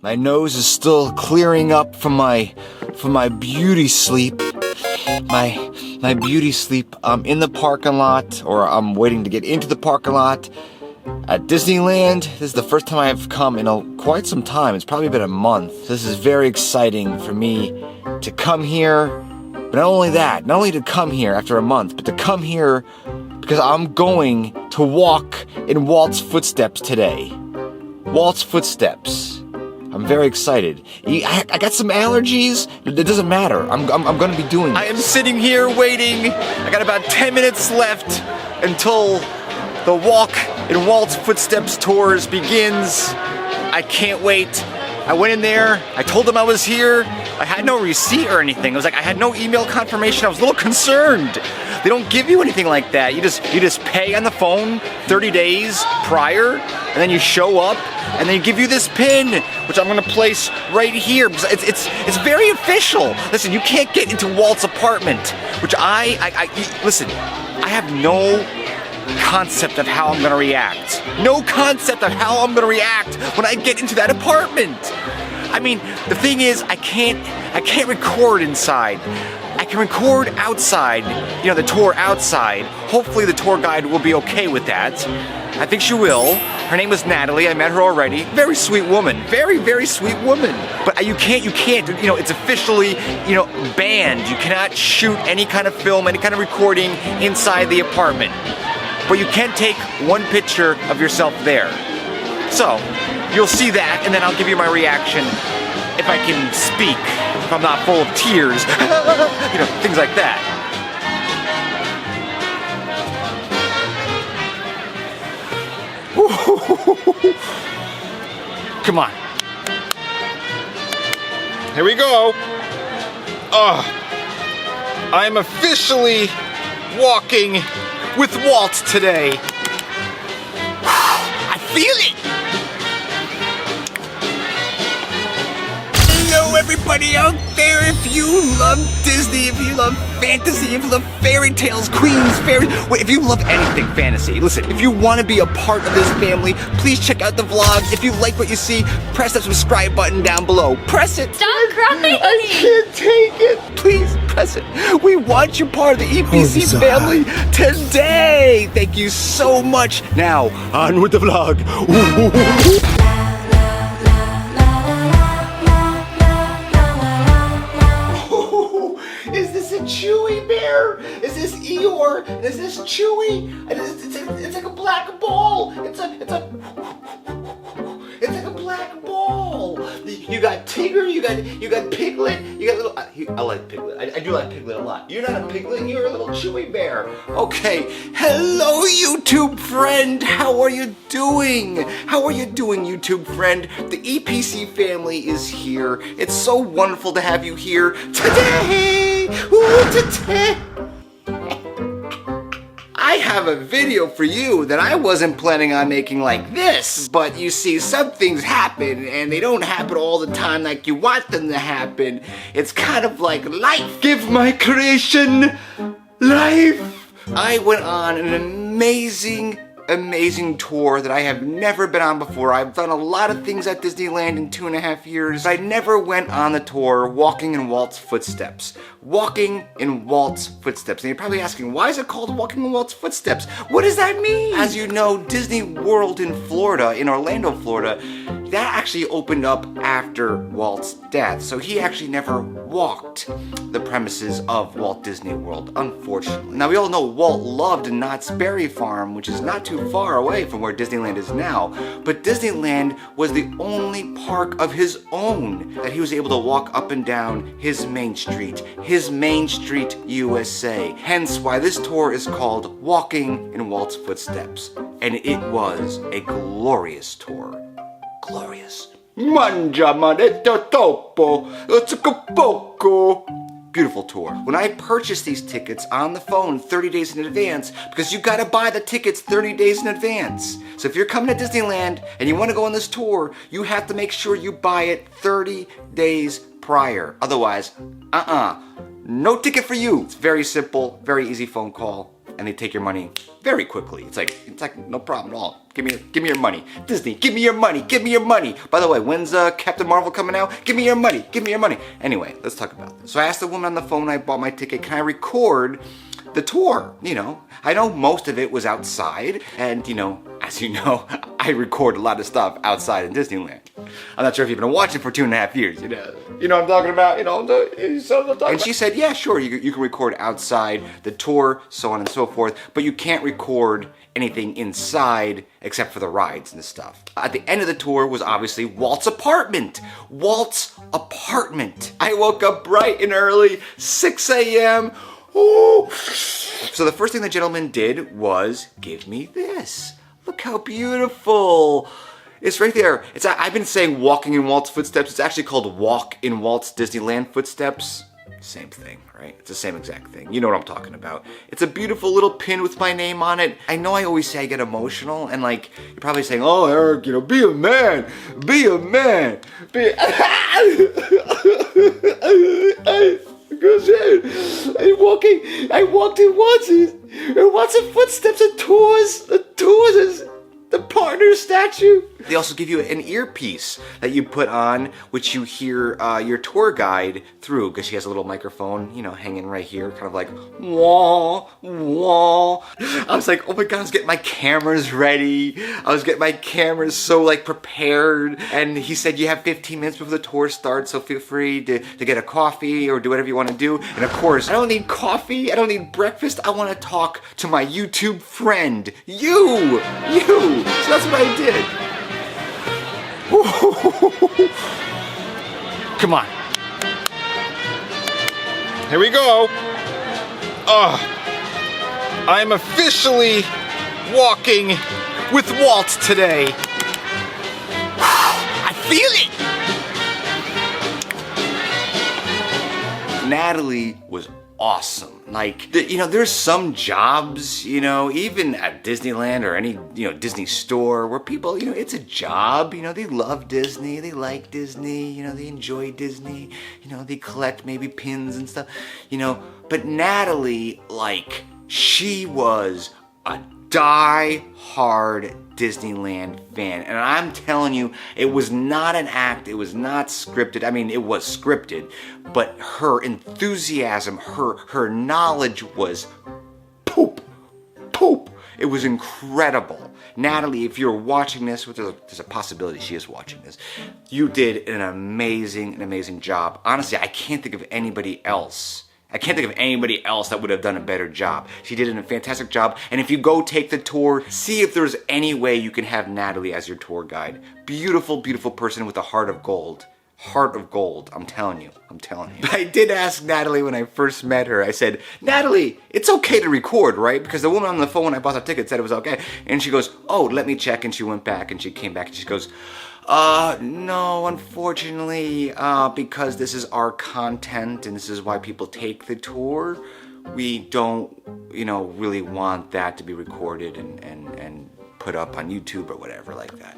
My nose is still clearing up from my beauty sleep. My beauty sleep. I'm in the parking lot, or I'm waiting to get into the parking lot at Disneyland. This is the first time I've come in quite some time. It's probably been a month. This is very exciting for me to come here. But not only that, not only to come here after a month, but to come here because I'm going to walk in Walt's footsteps today. Walt's footsteps. I'm very excited. I got some allergies. It doesn't matter. I'm going to be doing this. I am sitting here waiting. I got about 10 minutes left until the walk in Walt's footsteps tours begins. I can't wait. I went in there. I told them I was here. I had no receipt or anything. I had no email confirmation. I was a little concerned. They don't give you anything like that. You just pay on the phone 30 days prior, and then you show up, and they give you this pin, which I'm gonna place right here. It's very official. Listen, you can't get into Walt's apartment, which listen, I have no concept of how I'm gonna react. No concept of how I'm gonna react when I get into that apartment. I mean, the thing is, I can't record inside. I can record outside, the tour outside. Hopefully the tour guide will be okay with that. I think she will. Her name is Natalie. I met her already. Very sweet woman. Very, very sweet woman. But you can't, it's officially, banned. You cannot shoot any kind of film, any kind of recording inside the apartment. But you can take one picture of yourself there. So, you'll see that, and then I'll give you my reaction if I can speak, if I'm not full of tears, things like that. Come on. Here we go. I'm officially walking with Walt today. I feel it. Hello everybody out there. If you love Disney, if you love fantasy, if you love fairy tales, queens, fairies, if you love anything fantasy, listen, if you want to be a part of this family, please check out the vlog. If you like what you see, press that subscribe button down below. Press it. Stop crying. I can't take it. Please press it. We want you part of the EPC family today. Thank you so much. Now, on with the vlog. Is this a Chewy bear? Is this Eeyore? Is this Chewy? It's like a black ball. It's like a black ball. You got Tigger. You got Piglet. You got little. I like Piglet. I do like Piglet a lot. You're not a Piglet. You're a little Chewy bear. Okay. Hello, YouTube friend. How are you doing? How are you doing, YouTube friend? The EPC family is here. It's so wonderful to have you here today. Ooh, today. I have a video for you that I wasn't planning on making like this, but you see, some things happen and they don't happen all the time like you want them to happen. It's kind of like life. Give my creation life. I went on an amazing tour that I have never been on before. I've done a lot of things at Disneyland in 2.5 years. I never went on the tour walking in Walt's footsteps. Walking in Walt's footsteps. And you're probably asking, why is it called Walking in Walt's Footsteps? What does that mean? As you know, Disney World in Florida, in Orlando, Florida, that actually opened up after Walt's death. So he actually never walked the premises of Walt Disney World, unfortunately. Now we all know Walt loved Knott's Berry Farm, which is not too far away from where Disneyland is now. But Disneyland was the only park of his own that he was able to walk up and down his Main Street, USA. Hence why this tour is called Walking in Walt's Footsteps. And it was a glorious tour. Glorious. Mangia manetto topo, poco. Beautiful tour. When I purchased these tickets on the phone 30 days in advance, because you gotta buy the tickets 30 days in advance. So if you're coming to Disneyland and you wanna go on this tour, you have to make sure you buy it 30 days prior. Otherwise, no ticket for you. It's very simple, very easy phone call, and they take your money very quickly. It's like no problem at all. Give me your money. Disney, give me your money. Give me your money. By the way, when's Captain Marvel coming out? Give me your money. Give me your money. Anyway, let's talk about this. So I asked the woman on the phone when I bought my ticket, can I record the tour? You know, I know most of it was outside, and you know, as you know, I record a lot of stuff outside in Disneyland. I'm not sure if you've been watching for 2.5 years, you know what I'm talking about, and she said, yeah, sure, you can record outside the tour, so on and so forth, but you can't record anything inside except for the rides and stuff. At the end of the tour was obviously Walt's apartment. Walt's apartment. I woke up bright and early, 6 a.m. Ooh. So the first thing the gentleman did was give me this. Look how beautiful. It's right there. I've been saying walking in Walt's footsteps. It's actually called Walk in Walt's Disneyland Footsteps. Same thing, right? It's the same exact thing. You know what I'm talking about. It's a beautiful little pin with my name on it. I know I always say I get emotional, and like, you're probably saying, oh, Erik, you know, be a man. Be a man. Be I walked in Walt's footsteps, and tours is the partner statue. They also give you an earpiece that you put on, which you hear your tour guide through, because she has a little microphone, you know, hanging right here, kind of like, wah, wah. I was like, oh my God, I was getting my cameras ready. I was getting my cameras so like prepared. And he said, you have 15 minutes before the tour starts, so feel free to get a coffee or do whatever you want to do. And of course, I don't need coffee. I don't need breakfast. I want to talk to my YouTube friend, you. So that's what I did. Come on. Here we go. I'm officially walking with Walt today. I feel it. Natalie was awesome. Like, you know, there's some jobs, you know, even at Disneyland or any, you know, Disney store where people, you know, it's a job, you know, they love Disney, they like Disney, you know, they enjoy Disney, you know, they collect maybe pins and stuff, you know, but Natalie, like, she was a die-hard Disneyland fan, and I'm telling you, it was not an act, it was not scripted. I mean, it was scripted, but her enthusiasm, her knowledge was poop. It was incredible. Natalie, if you're watching this, which there's a possibility she is watching this, you did an amazing job. Honestly, I can't think of anybody else that would have done a better job. She did a fantastic job. And if you go take the tour, see if there's any way you can have Natalie as your tour guide. Beautiful, beautiful person with a heart of gold. Heart of gold, I'm telling you. But I did ask Natalie when I first met her, I said, Natalie, it's okay to record, right? Because the woman on the phone when I bought the ticket said it was okay. And she goes, oh, let me check. And she went back and she came back and she goes, no, unfortunately, because this is our content and this is why people take the tour, we don't, you know, really want that to be recorded and put up on YouTube or whatever like that.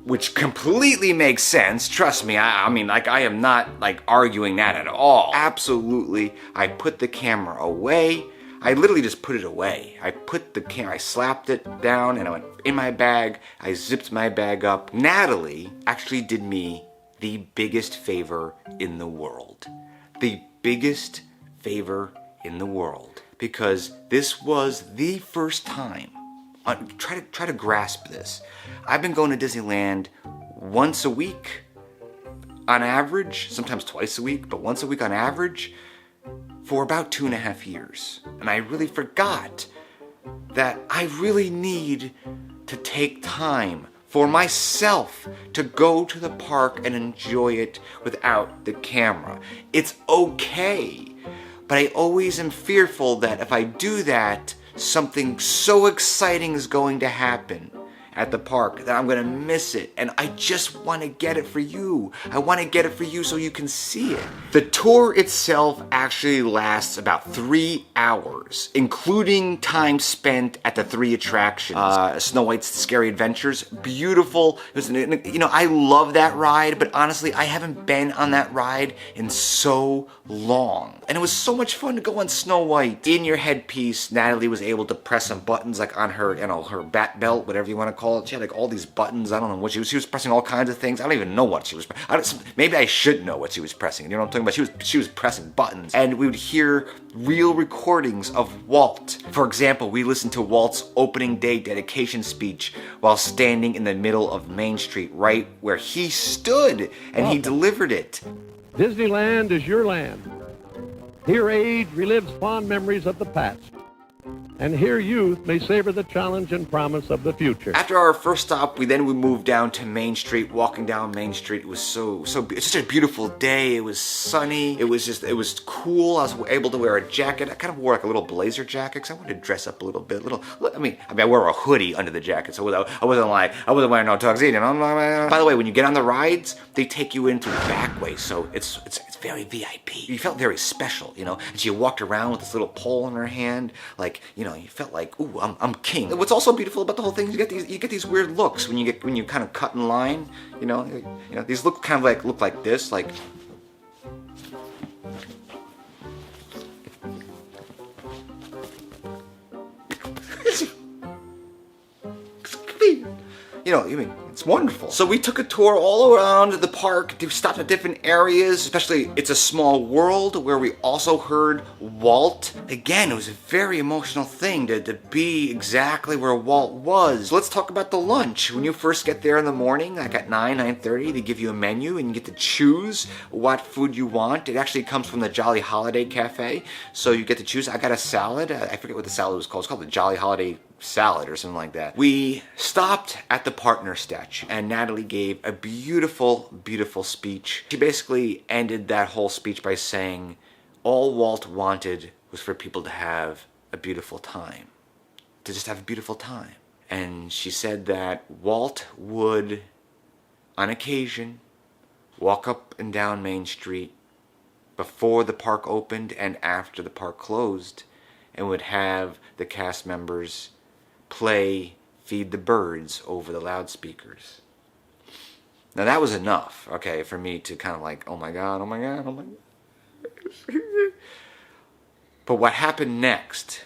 Which completely makes sense, trust me. I mean, like, I am not, like, arguing that at all. Absolutely, I put the camera away. I literally just put it away. I slapped it down and I went in my bag. I zipped my bag up. Natalie actually did me the biggest favor in the world. The biggest favor in the world. Because this was the first time. Try to grasp this. I've been going to Disneyland once a week on average, sometimes twice a week, but once a week on average, for about 2.5 years. And I really forgot that I really need to take time for myself to go to the park and enjoy it without the camera. It's okay, but I always am fearful that if I do that, something so exciting is going to happen at the park that I'm gonna miss it, and I just want to get it for you. I want to get it for you so you can see it. The tour itself actually lasts about 3 hours, including time spent at the 3 attractions. Snow White's Scary Adventures, beautiful. It was, you know, I love that ride, but honestly, I haven't been on that ride in so long. And it was so much fun to go on Snow White. In your headpiece, Natalie was able to press some buttons, like on her, you know, her bat belt, whatever you want to call it. She had like all these buttons. I don't know what she was pressing all kinds of things. I don't even know what she was. Maybe I should know what she was pressing. You know what I'm talking about? She was pressing buttons, and we would hear real recordings of Walt. For example, we listened to Walt's opening day dedication speech while standing in the middle of Main Street, right where he stood, and he delivered it. Disneyland is your land. Here age relives fond memories of the past, and here youth may savor the challenge and promise of the future. After our first stop, we moved down to Main Street. Walking down Main Street, it was it's such a beautiful day. It was sunny. It was cool. I was able to wear a jacket. I kind of wore like a little blazer jacket because I wanted to dress up a little bit. I wore a hoodie under the jacket, so I wasn't wearing no tuxedo. By the way, when you get on the rides, they take you into the back way, so it's very VIP. You felt very special, you know. And she walked around with this little pole in her hand, like, you know, you felt like, ooh, I'm king. What's also beautiful about the whole thing is you get these weird looks when you kind of cut in line, you know. These look like this, like. You know, I mean, it's wonderful. So we took a tour all around the park. We stopped at different areas, especially It's a Small World, where we also heard Walt. Again, it was a very emotional thing to be exactly where Walt was. So let's talk about the lunch. When you first get there in the morning, like at 9:30, they give you a menu and you get to choose what food you want. It actually comes from the Jolly Holiday Cafe, so you get to choose. I got a salad. I forget what the salad was called. It's called the Jolly Holiday salad or something like that. We stopped at the partner statue, and Natalie gave a beautiful, beautiful speech. She basically ended that whole speech by saying all Walt wanted was for people to have a beautiful time, to just have a beautiful time. And she said that Walt would, on occasion, walk up and down Main Street before the park opened and after the park closed, and would have the cast members play Feed the Birds over the loudspeakers. Now that was enough, okay, for me to kind of like, oh my God, oh my God, oh my God. But what happened next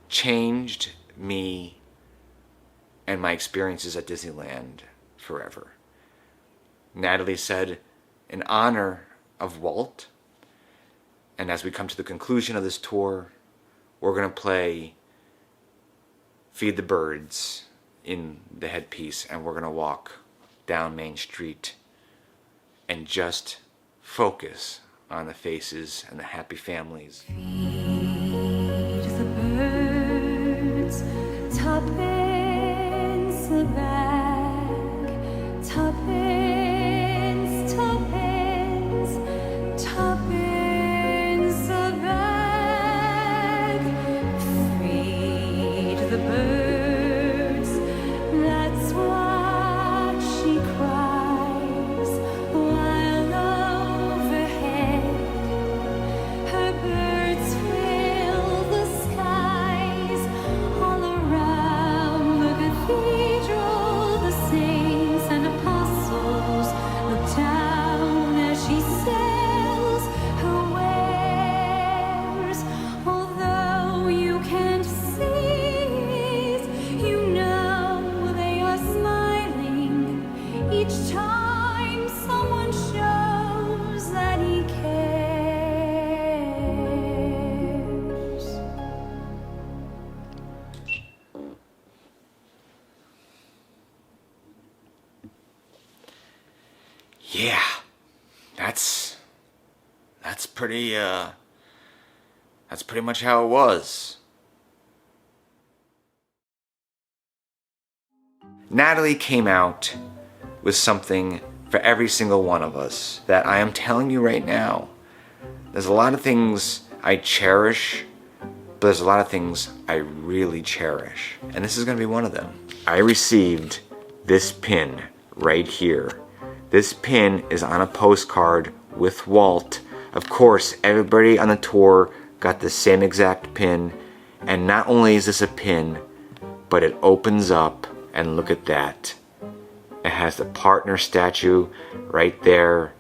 changed me and my experiences at Disneyland forever. Natalie said, in honor of Walt, and as we come to the conclusion of this tour, we're going to play Feed the Birds in the headpiece, and we're going to walk down Main Street and just focus on the faces and the happy families. Feed the birds, tuppence a bag, tuppence, tuppence, tuppence a bag. Feed the birds, that's what she cries, while overhead her birds fill the skies. All around the cathedral, the saints and apostles look down as she sails her wares. Although you can't see it, you know they are smiling each time someone shows that he cares. Yeah, that's pretty much how it was. Natalie came out with something for every single one of us that I am telling you right now. There's a lot of things I cherish, but there's a lot of things I really cherish. And this is going to be one of them. I received this pin right here. This pin is on a postcard with Walt. Of course, everybody on the tour got the same exact pin. And not only is this a pin, but it opens up, and look at that. It has the partner statue right there,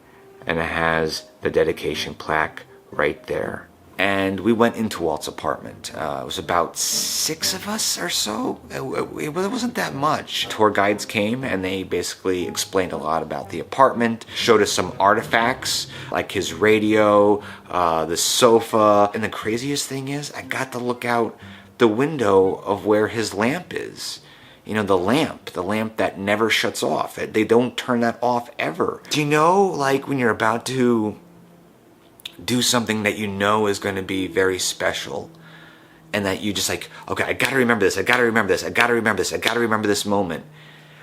and it has the dedication plaque right there. And we went into Walt's apartment. It was about 6 of us or so. It wasn't that much. Tour guides came and they basically explained a lot about the apartment, showed us some artifacts like his radio, the sofa. And the craziest thing is I got to look out the window of where his lamp is. You know, the lamp that never shuts off. They don't turn that off ever. Do you know, like, when you're about to do something that you know is going to be very special, and that you just like, okay, I gotta remember this, I gotta remember this, I gotta remember this, I gotta remember this moment.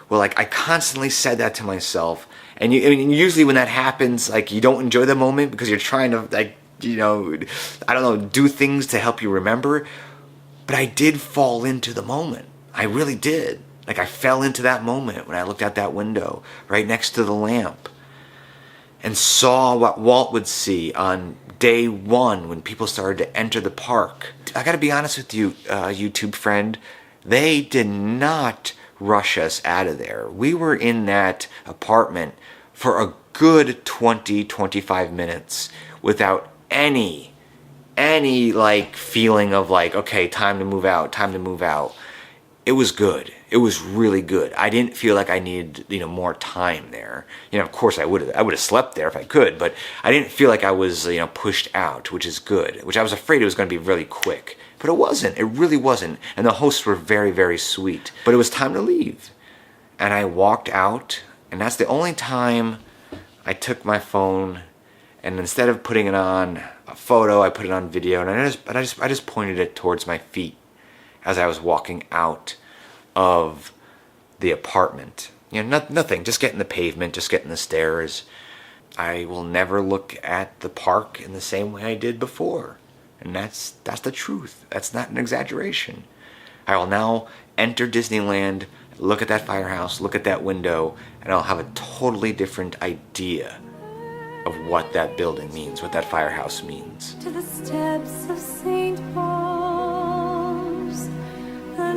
Well, like, I constantly said that to myself, and usually when that happens, like, you don't enjoy the moment because you're trying to, like, you know, I don't know, do things to help you remember. But I did fall into the moment. I really did. Like, I fell into that moment when I looked out that window right next to the lamp and saw what Walt would see on day 1 when people started to enter the park. I gotta be honest with you, YouTube friend, they did not rush us out of there. We were in that apartment for a good 20-25 minutes without any like feeling of like, okay, time to move out, time to move out. It was good. It was really good. I didn't feel like I needed, you know, more time there. You know, of course I would have slept there if I could, but I didn't feel like I was, you know, pushed out, which is good. Which I was afraid it was going to be really quick, but it wasn't. It really wasn't. And the hosts were very, very sweet. But it was time to leave, and I walked out, and that's the only time I took my phone, and instead of putting it on a photo, I put it on video, and I just pointed it towards my feet as I was walking out of the apartment. You know, nothing, just getting the pavement, just getting the stairs. I will never look at the park in the same way I did before. And that's the truth. That's not an exaggeration. I will now enter Disneyland, look at that firehouse, look at that window, and I'll have a totally different idea of what that building means, what that firehouse means. To the steps of St. Paul's, the